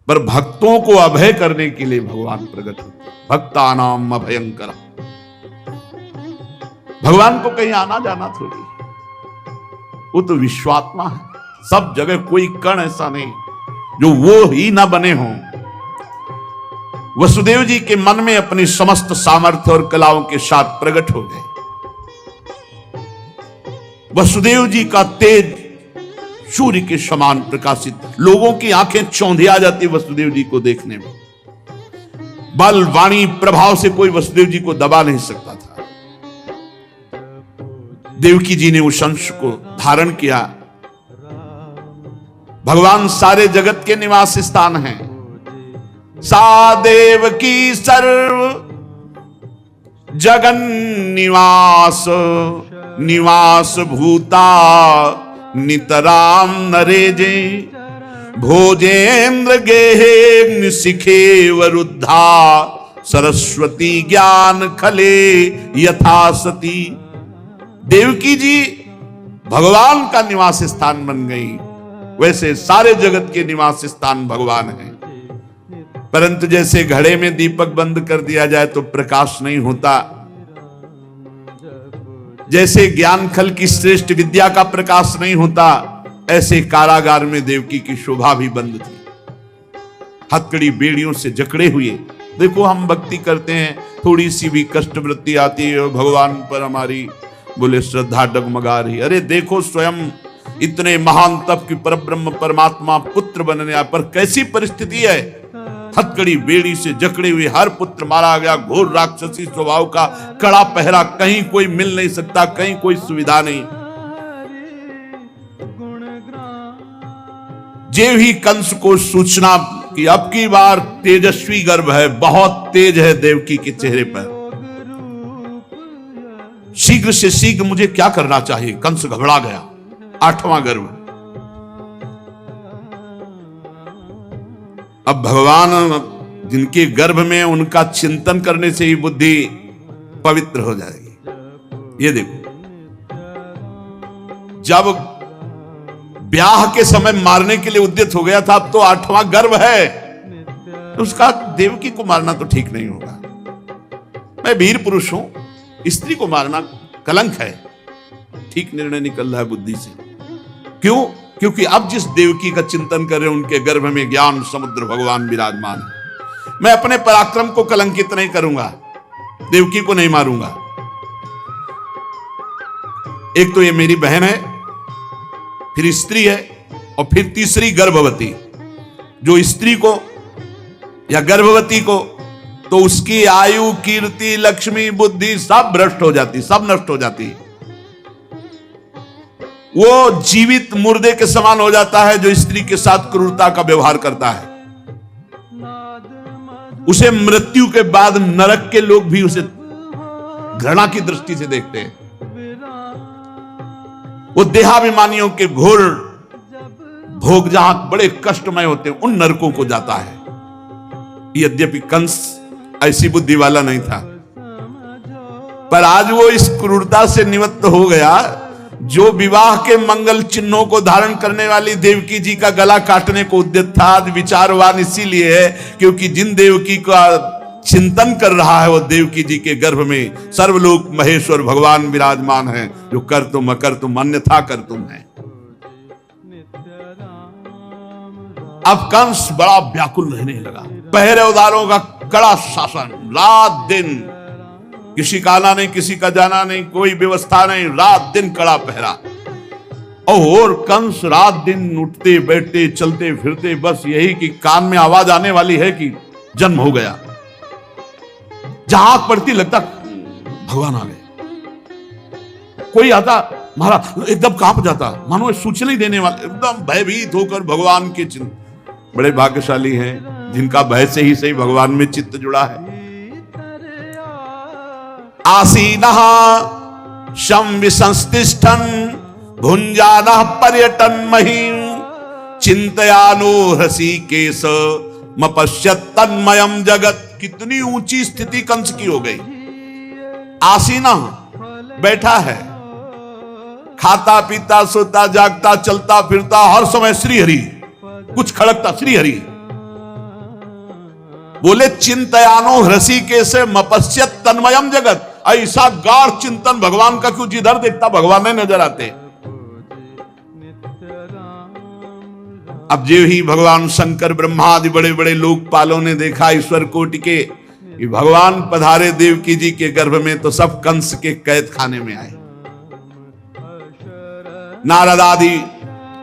पर भक्तों को अभय करने के लिए भगवान प्रकट होते। भक्तानाम अभयंकर। भगवान को कहीं आना जाना थोड़ी, वो तो विश्वात्मा है। सब जगह कोई कण ऐसा नहीं जो वो ही ना बने हों। वसुदेव जी के मन में अपनी समस्त सामर्थ्य और कलाओं के साथ प्रकट हो गए। वसुदेव जी का तेज सूर्य के समान प्रकाशित, लोगों की आंखें चौंधिया जाती वसुदेव जी को देखने में। बल वाणी प्रभाव से कोई वसुदेव जी को दबा नहीं सकता था। देवकी जी ने उस अंश को धारण किया। भगवान सारे जगत के निवास स्थान हैं। सा देवकी सर्व जगन निवास, निवास भूता नितराम नरेजे, भोजेन्द्र गेहे सिखे वरुद्धा, सरस्वती ज्ञान खले यथा सती। देवकी जी भगवान का निवास स्थान बन गई। वैसे सारे जगत के निवास स्थान भगवान है। परंतु जैसे घड़े में दीपक बंद कर दिया जाए तो प्रकाश नहीं होता, जैसे ज्ञान खल की श्रेष्ठ विद्या का प्रकाश नहीं होता, ऐसे कारागार में देवकी की शोभा भी बंद थी। हथकड़ी बेड़ियों से जकड़े हुए। देखो हम भक्ति करते हैं, थोड़ी सी भी कष्ट वृत्ति आती है, भगवान पर हमारी बोले श्रद्धा डगमगा रही। अरे देखो स्वयं इतने महान तप की परब्रह्म परमात्मा पुत्र बनने पर कैसी परिस्थिति है। हथकड़ी बेड़ी से जकड़े हुए हर पुत्र मारा गया। घोर राक्षसी स्वभाव का कड़ा पहरा, कहीं कोई मिल नहीं सकता, कहीं कोई सुविधा नहीं। जे ही कंस को सूचना कि अब की बार तेजस्वी गर्भ है, बहुत तेज है देवकी के चेहरे पर, शीघ्र से शीघ्र मुझे क्या करना चाहिए। कंस घबरा गया। 8वां गर्भ। अब भगवान जिनके गर्भ में, उनका चिंतन करने से ही बुद्धि पवित्र हो जाएगी। ये देखो, जब ब्याह के समय मारने के लिए उद्यत हो गया था, अब तो 8वां गर्भ है, तो उसका देवकी को मारना तो ठीक नहीं होगा। मैं वीर पुरुष हूं, स्त्री को मारना कलंक है। ठीक निर्णय निकल रहा है बुद्धि से। क्यों? क्योंकि अब जिस देवकी का चिंतन कर रहे हैं, उनके गर्भ में ज्ञान समुद्र भगवान विराजमान है। मैं अपने पराक्रम को कलंकित नहीं करूंगा, देवकी को नहीं मारूंगा। एक तो ये मेरी बहन है, फिर स्त्री है, और फिर तीसरी गर्भवती। जो स्त्री को या गर्भवती को, तो उसकी आयु, कीर्ति, लक्ष्मी, बुद्धि सब भ्रष्ट हो जाती, सब नष्ट हो जाती। वो जीवित मुर्दे के समान हो जाता है जो स्त्री के साथ क्रूरता का व्यवहार करता है। उसे मृत्यु के बाद नरक के लोग भी उसे घृणा की दृष्टि से देखते हैं। वो देहाभिमानियों के घोर भोग जहां बड़े कष्टमय होते हैं, उन नरकों को जाता है। यद्यपि कंस ऐसी बुद्धि वाला नहीं था, पर आज वो इस क्रूरता से निवृत्त हो गया। जो विवाह के मंगल चिन्हों को धारण करने वाली देवकी जी का गला काटने को उद्यत था, आज विचारवान इसीलिए है क्योंकि जिन देवकी का चिंतन कर रहा है, वो देवकी जी के गर्भ में सर्वलोक महेश्वर भगवान विराजमान है, जो कर तुम अकर तुम अन्यथा कर तुम है। अब कंस बड़ा व्याकुल रहने लगा। पहरेदारों का कड़ा शासन, रात दिन किसी का आना नहीं, किसी का जाना नहीं, कोई व्यवस्था नहीं, रात दिन कड़ा पहरा। और कंस रात दिन उठते बैठते चलते फिरते बस यही कि कान में आवाज आने वाली है कि जन्म हो गया। जहां आंख पड़ती लगता भगवान आ गए। कोई आता महाराज एकदम कांप जाता, मानो सूचना ही देने वाले, एकदम भयभीत होकर भगवान के चिंत। बड़े भाग्यशाली हैं जिनका भय से ही सही भगवान में चित्त जुड़ा है। आसीनः शं विसंस्तिष्ठन् भुञ्जानः पर्यटन् महीम् चिंतयानो हृषीकेश मपश्यत् तन्मयम् जगत्। कितनी ऊंची स्थिति कंस की हो गई। आसीनः बैठा है, खाता पीता सोता जागता चलता फिरता हर समय श्रीहरि, कुछ खड़कता श्रीहरि। बोले चिंतयानो हृषिकेशे मपश्यत तन्मयम जगत। ऐसा गाढ़ चिंतन भगवान का क्यों, जिधर देखता भगवान नहीं नजर आते। अब जो ही भगवान शंकर ब्रह्मा आदि बड़े बड़े लोकपालों ने देखा ईश्वर कोटि के कि भगवान पधारे देवकी जी के गर्भ में, तो सब कंस के कैद खाने में आए। नारद आदि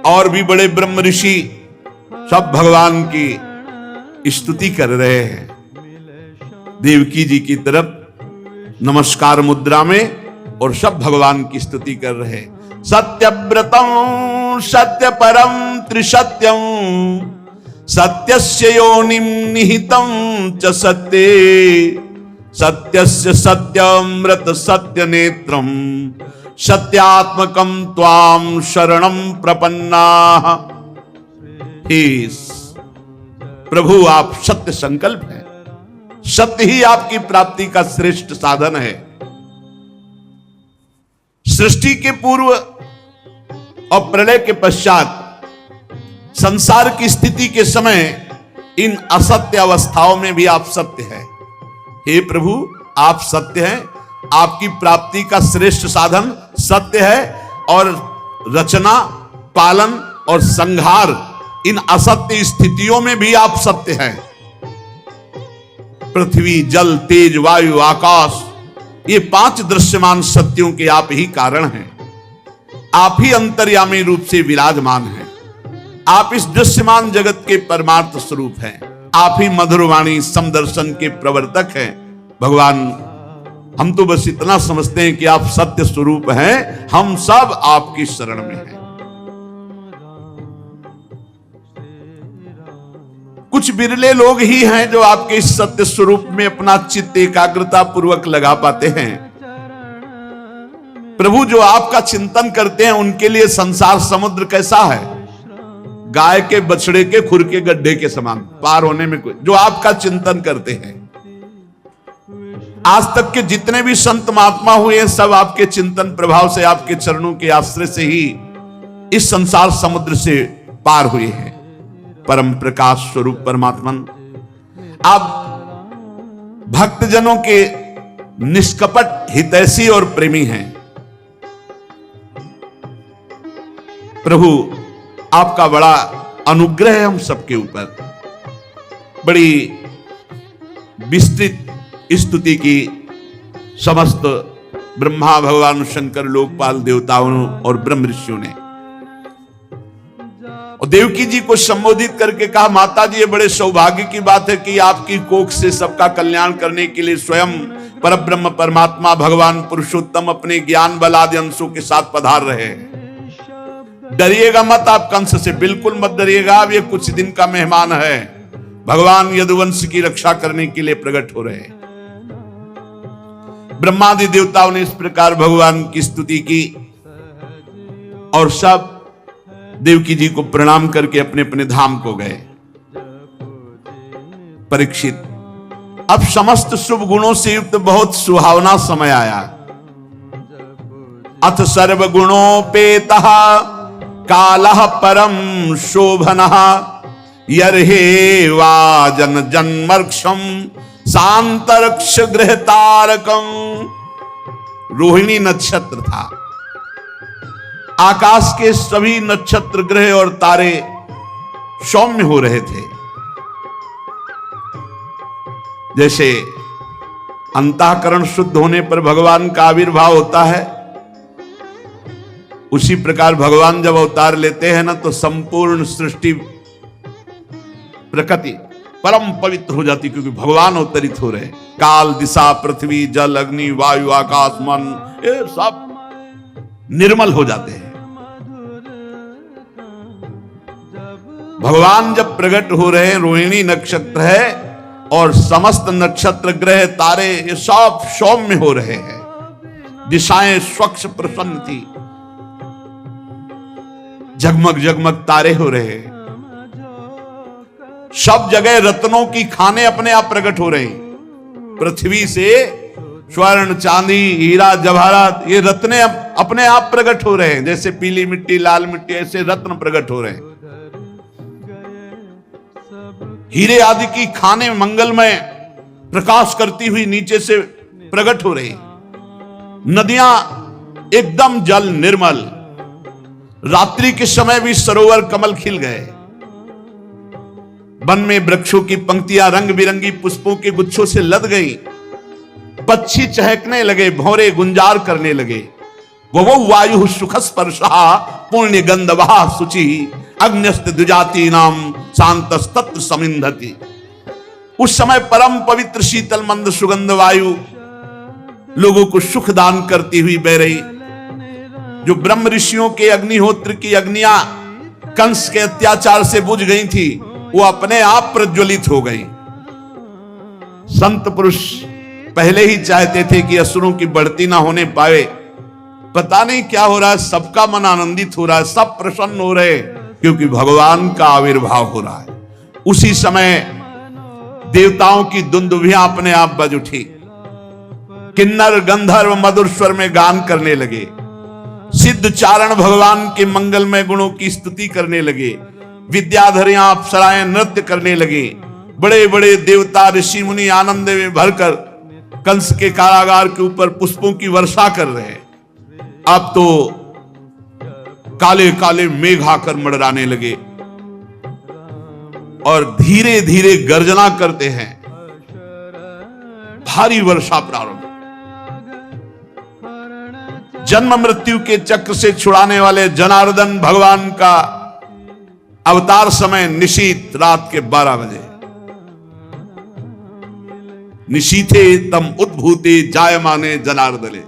और भी बड़े ब्रह्म ऋषि सब भगवान की स्तुति कर रहे हैं, देवकी जी की तरफ नमस्कार मुद्रा में, और सब भगवान की स्तुति कर रहे हैं। सत्यव्रतम सत्य परम त्रिसत्यम सत्यस्य योनिम निहितम च सत्ये सत्यस्य सत्यमृत सत्य नेत्रम सत्यात्मकम त्वाम शरणम प्रपन्ना। प्रभु आप सत्य संकल्प हैं, सत्य ही आपकी प्राप्ति का श्रेष्ठ साधन है। सृष्टि के पूर्व और प्रलय के पश्चात संसार की स्थिति के समय इन असत्य अवस्थाओं में भी आप सत्य हैं। हे प्रभु आप सत्य हैं, आपकी प्राप्ति का श्रेष्ठ साधन सत्य है, और रचना पालन और संहार इन असत्य स्थितियों में भी आप सत्य हैं। पृथ्वी जल तेज वायु आकाश, ये 5 दृश्यमान सत्यों के आप ही कारण हैं। आप ही अंतर्यामी रूप से विराजमान हैं। आप इस दृश्यमान जगत के परमार्थ स्वरूप हैं। आप ही मधुरवाणी समदर्शन के प्रवर्तक हैं। भगवान हम तो बस इतना समझते हैं कि आप सत्य स्वरूप हैं, हम सब आपकी शरण में हैं। कुछ बिरले लोग ही हैं जो आपके इस सत्य स्वरूप में अपना चित्त एकाग्रता पूर्वक लगा पाते हैं। प्रभु जो आपका चिंतन करते हैं उनके लिए संसार समुद्र कैसा है, गाय के बछड़े के खुर के गड्ढे के समान, पार होने में कोई, जो आपका चिंतन करते हैं। आज तक के जितने भी संत महात्मा हुए सब आपके चिंतन प्रभाव से, आपके चरणों के आश्रय से ही इस संसार समुद्र से पार हुए हैं। परम प्रकाश स्वरूप परमात्मन आप भक्तजनों के निष्कपट हितैषी और प्रेमी हैं। प्रभु आपका बड़ा अनुग्रह है हम सबके ऊपर। बड़ी विस्तृत स्तुति की समस्त ब्रह्मा भगवान शंकर लोकपाल देवताओं और ब्रह्म ऋषियों ने, और देवकी जी को संबोधित करके कहा, माता जी ये बड़े सौभाग्य की बात है कि आपकी कोख से सबका कल्याण करने के लिए स्वयं परब्रह्म परमात्मा भगवान पुरुषोत्तम अपने ज्ञान बल आदि अंशों के साथ पधार रहे हैं। डरिएगा मत आप कंस से, बिल्कुल मत डरिएगा। अब ये कुछ दिन का मेहमान है, भगवान यदुवंश की रक्षा करने के लिए प्रकट हो रहे हैं। ब्रह्मादि देवताओं ने इस प्रकार भगवान की स्तुति की, और सब देवकी जी को प्रणाम करके अपने अपने धाम को गए। परीक्षित अब समस्त शुभ गुणों से युक्त बहुत सुहावना समय आया। अथ सर्व गुणोपेतः कालः परम शोभनः यर्हे वाजन जन्मर्क्षम शांतरक्ष गृह तारकम। रोहिणी नक्षत्र था, आकाश के सभी नक्षत्र ग्रह और तारे सौम्य हो रहे थे। जैसे अंतःकरण शुद्ध होने पर भगवान का आविर्भाव होता है, उसी प्रकार भगवान जब अवतार लेते हैं ना, तो संपूर्ण सृष्टि प्रकृति परम पवित्र हो जाती, क्योंकि भगवान अवतरित हो रहे। काल दिशा पृथ्वी जल अग्नि वायु आकाश मन, ये सब निर्मल हो जाते हैं। भगवान जब प्रकट हो रहे हैं, रोहिणी नक्षत्र है और समस्त नक्षत्र ग्रह तारे ये सब सौम्य हो रहे हैं। दिशाएं स्वच्छ प्रसन्न थी, जगमग जगमग तारे हो रहे हैं। सब जगह रत्नों की खाने अपने आप प्रकट हो रही। पृथ्वी से स्वर्ण चांदी हीरा जवाहरात ये रत्ने अपने आप प्रकट हो रहे हैं। जैसे पीली मिट्टी लाल मिट्टी, ऐसे रत्न प्रकट हो रहे हैं। हीरे आदि की खाने मंगलमय प्रकाश करती हुई नीचे से प्रकट हो रही, नदियां एकदम जल निर्मल, रात्रि के समय भी सरोवर कमल खिल गए, वन में वृक्षों की पंक्तियां रंग बिरंगी पुष्पों के गुच्छों से लद गई, पक्षी चहकने लगे, भौरे गुंजार करने लगे। वो वायु सुख स्पर्शा पुण्य गंधवा शुचि अग्न्यस्त द्विजाति नाम शांतस्तत्र समिंधति। उस समय परम पवित्र शीतल मंद सुगंध वायु लोगों को सुख दान करती हुई बह रही। जो ब्रह्म ऋषियों के अग्निहोत्र की अग्नियां कंस के अत्याचार से बुझ गई थी, वो अपने आप प्रज्वलित हो गई। संत पुरुष पहले ही चाहते थे कि असुरों की बढ़ती ना होने पाए। पता नहीं क्या हो रहा है, सबका मन आनंदित हो रहा है, सब प्रसन्न हो रहे, क्योंकि भगवान का आविर्भाव हो रहा है। उसी समय देवताओं की दुंदुभियां अपने आप बज उठी, किन्नर गंधर्व मधुर स्वर में गान करने लगे, सिद्ध चारण भगवान के मंगलमय गुणों की स्तुति करने लगे, विद्याधरियां अप्सराएं नृत्य करने लगे, बड़े बड़े देवता ऋषि मुनि आनंद में भरकर कंस के कारागार के ऊपर पुष्पों की वर्षा कर रहे हैं। अब तो काले काले मेघ आकर मंडराने लगे और धीरे धीरे गर्जना करते हैं, भारी वर्षा प्रारंभ। जन्म मृत्यु के चक्र से छुड़ाने वाले जनार्दन भगवान का अवतार समय निशीथ रात के 12 बजे। निशीथे तम उद्भूते जायमाने जनार्दने।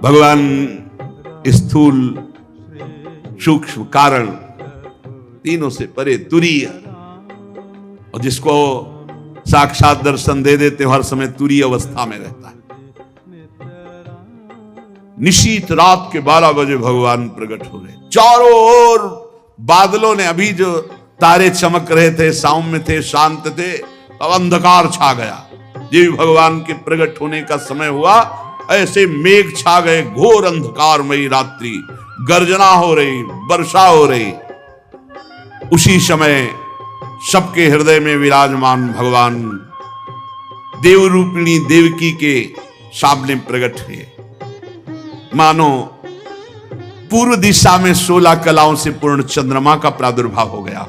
भगवान स्थूल सूक्ष्म कारण तीनों से परे तुरीय, और जिसको साक्षात दर्शन दे देते हर समय तुरीय अवस्था में रहता है। निशीथ रात के 12 बजे भगवान प्रकट हो रहे। चारों ओर बादलों ने, अभी जो तारे चमक रहे थे, सौम्य थे, शांत थे, अब अंधकार छा गया। ये भगवान के प्रकट होने का समय हुआ, ऐसे मेघ छा गए, घोर अंधकारमयी रात्रि, गर्जना हो रही, वर्षा हो रही। उसी समय सबके हृदय में विराजमान भगवान देवरूपिणी देवकी के सामने प्रकट हुए। मानो पूर्व दिशा में 16 कलाओं से पूर्ण चंद्रमा का प्रादुर्भाव हो गया।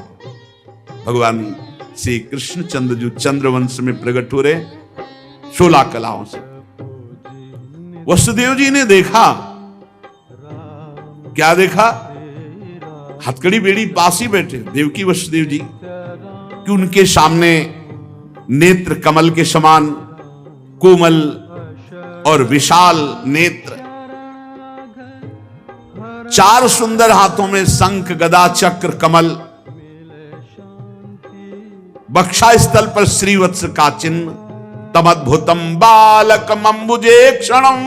भगवान श्री कृष्ण चंद्र जो चंद्रवंश में प्रकट हो रहे 16 कलाओं से। वसुदेव जी ने देखा, क्या देखा? हथकड़ी बेड़ी पास ही बैठे देवकी वसुदेव जी, कि उनके सामने नेत्र कमल के समान कोमल और विशाल नेत्र, 4 सुंदर हाथों में शंख गदा चक्र कमल, बक्षा स्थल पर श्रीवत्स का चिन्ह, तमद्भुतम बालकम अंबुजे क्षणम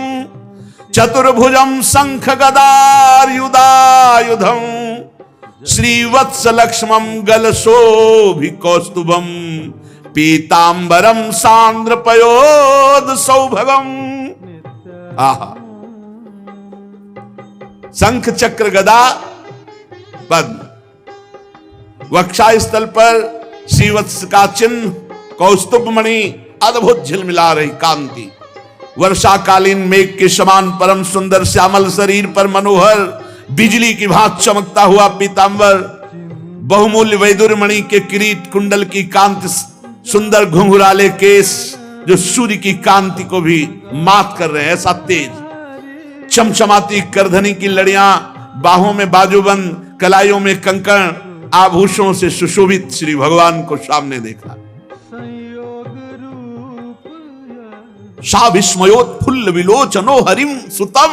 चतुर्भुजम शंख गदायुधायुधम श्रीवत्स लक्ष्मम गलशोभि कौस्तुभम पीतांबरम सांद्र पयोद सौभगम। आहा, शंख चक्र गदा पद्म, वक्षा स्थल पर श्रीवत्स का चिन्ह, कौस्तुभ मणि, अद्भुत झिलमिला रही कांति, वर्षाकालीन मेघ के समान परम सुंदर श्यामल शरीर पर मनोहर बिजली की भांति चमकता हुआ पीतांबर, बहुमूल्य वैदुर्य मणि के किरीट कुंडल की कांति, सुंदर घुंघराले केस जो सूर्य की कांति को भी मात कर रहे हैं, ऐसा तेज, चमचमाती करधनी की लड़ियां, बाहों में बाजूबंद, कलाइयों में कंकण, आभूषणों से सुशोभित श्री भगवान को सामने देखा। सा विस्मयोत्फुल्ल विलोचनो हरिम सुतम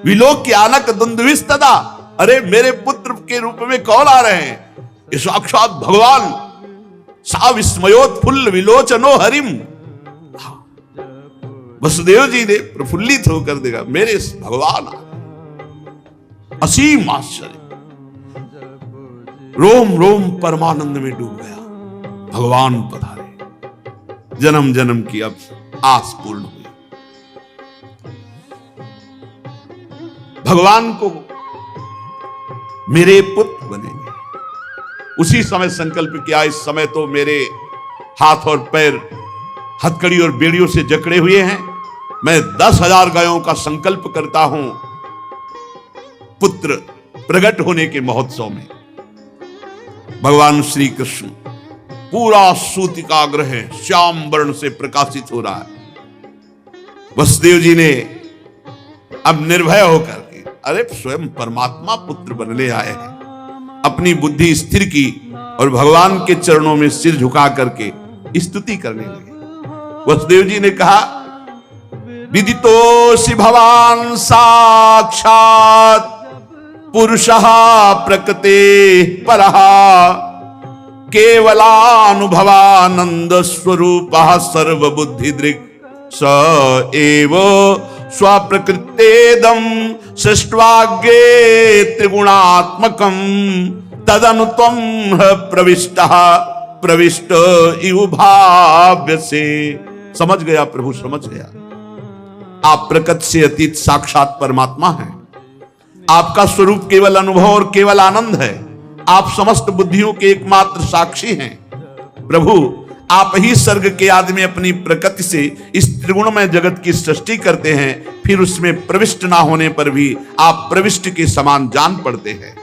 विलोक्यानक दुंदुभिस्तदा। अरे मेरे पुत्र के रूप में कौन आ रहे हैं? ये साक्षात भगवान। सा विस्मयोत्फुल्ल विलोचनो हरिम। वसुदेव जी ने प्रफुल्लित होकर देखा, मेरे भगवान असीम आश्चर्य, रोम रोम परमानंद में डूब गया। भगवान पधारे, जन्म जन्म की अब आस पूर्ण हुई। भगवान को मेरे पुत्र उसी समय संकल्प किया, इस समय तो मेरे हाथ और पैर हथकड़ी और बेड़ियों से जकड़े हुए हैं, मैं 10,000 गायों का संकल्प करता हूं पुत्र प्रकट होने के महोत्सव में। भगवान श्री कृष्ण पूरा सूतिकाग्र है, श्याम वर्ण से प्रकाशित हो रहा है। वसुदेव जी ने अब निर्भय होकर के, अरे स्वयं परमात्मा पुत्र बनने आए हैं, अपनी बुद्धि स्थिर की और भगवान के चरणों में सिर झुका करके स्तुति करने लगे। वसुदेव जी ने कहा, विदितोऽसि भवान साक्षात् पुरुषः प्रकृते परः केवलानुभवानंद स्वरूपः सर्वबुद्धिदृक् स एव स्वप्रकृतेदं सृष्ट्वाग्रे त्रिगुणात्मकं तदनु त्वं प्रविष्ट इव भाव्यसे। समझ गया प्रभु, समझ गया। आप प्रकृति से अतीत साक्षात परमात्मा हैं। आपका स्वरूप केवल अनुभव और केवल आनंद है। आप समस्त बुद्धियों के एकमात्र साक्षी हैं। प्रभु, आप ही स्वर्ग के आदि में अपनी प्रकृति से इस त्रिगुणमय जगत की सृष्टि करते हैं, फिर उसमें प्रविष्ट ना होने पर भी आप प्रविष्ट के समान जान पड़ते हैं।